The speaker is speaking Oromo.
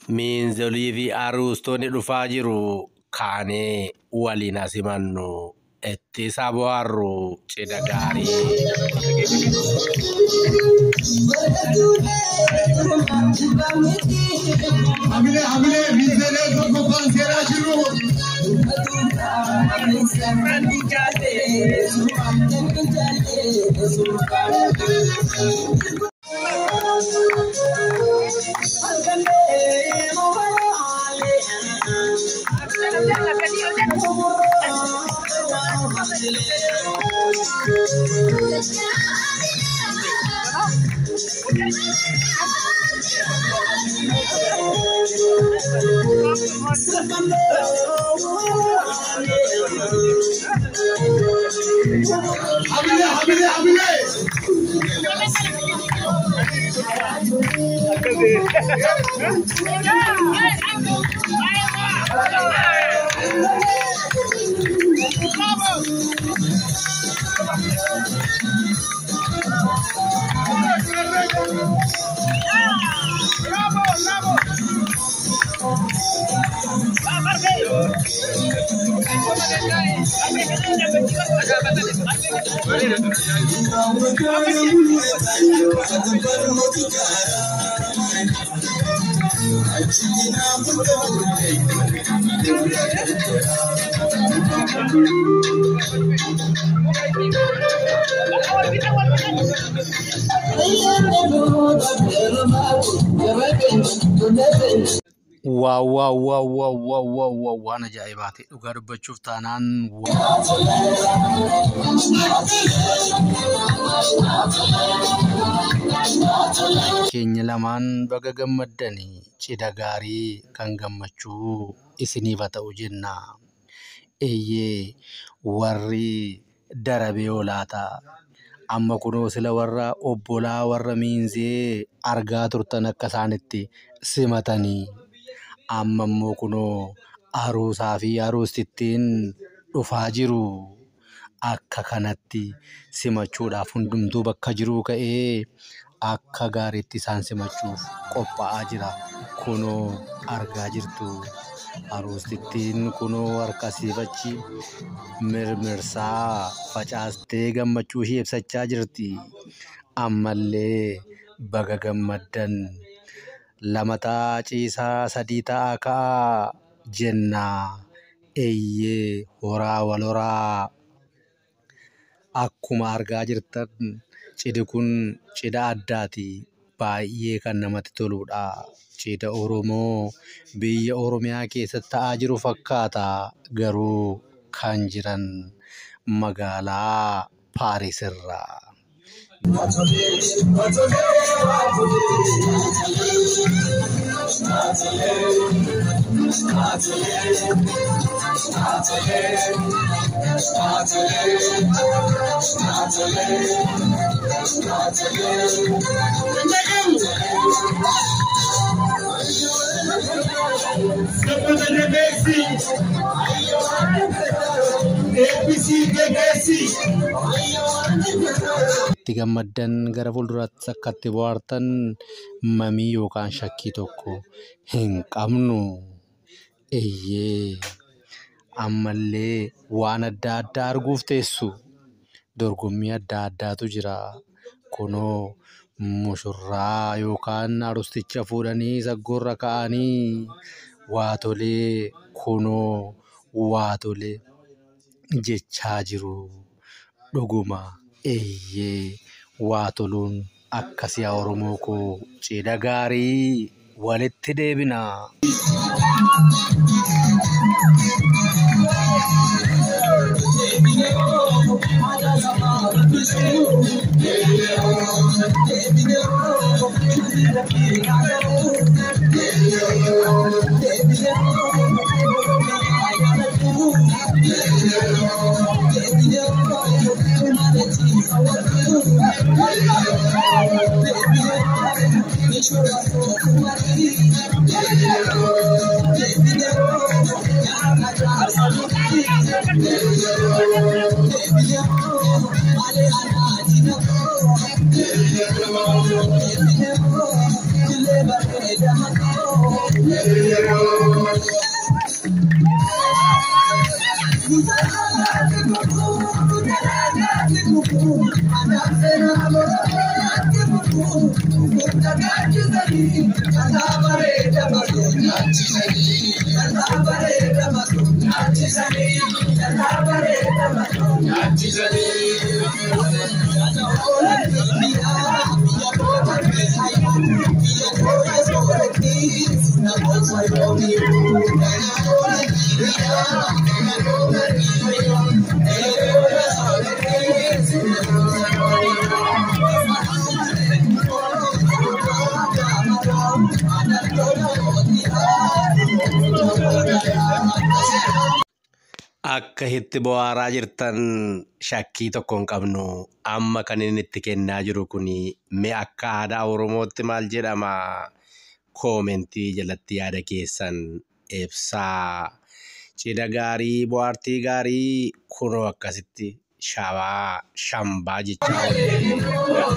Means Olivi Arustoni Rufajiru Kane Walina Simano Eti Sabuaru Chedagari Wow, أنا جايباتي وقارب بتشوف تانان كيني لمان بقى جمدني شيدا غاري كان جمچو إسني فتوجنا إيه وري دربي ولاتا أما كنو سلا ورا أبولا ورا مينزي أرغا ترتنا كسانتي سمتني أما موكنو أروسا في أروستين رفاجرو akka kanatti simachuudhaaf hundumtuu bakka jiru ka'ee akka gaariitti isaan simachuuf qophaa'aa jira. Kunoo argaa jirtu aroostittiin kunoo harka siifachi mirmirsaa facaastee gammachuu ishee ibsachaa jirti. Ammallee baga gammaddan lamataa ciisaa sadii ta'a ka'a jennaa eeyyee horaa wal horaa. Akkuma argaa jirtan cidhi kun cidha addaati. Baay'ee kan namatti toludha. Cidha Oromoo biyya Oromiyaa keessatti ta'aa jiru fakkaata. Garuu kan jiran magaalaa Paaris irraa. Gammaddan gara fuulduraatti akkatti bohaartan mamii yookaan shakkii tokko hin qabnu. Eeyyee ammallee waan adda addaa arguuf teessu. Dorgommii adda addaatu jira. Kunoo mushurraa yookaan arosticha fuudhanii saggoorra ka'anii waatolee kunoo waatolee jechaa jiru. Dhuguma eeyyee waatoluun akkasii Oromoo koo cidha gaarii walitti deebina. Akka itti bohaaraa jirtan shakkii tokko hin qabnu. Amma kan inni itti kennaa jiru kun mee akka aadaa Oromootti maal jedhama? Koomentii jalatti yaada keessan ibsaa. Cidha gaarii, bohaartii gaarii kunoo akkasitti shawaa shambaa jechaa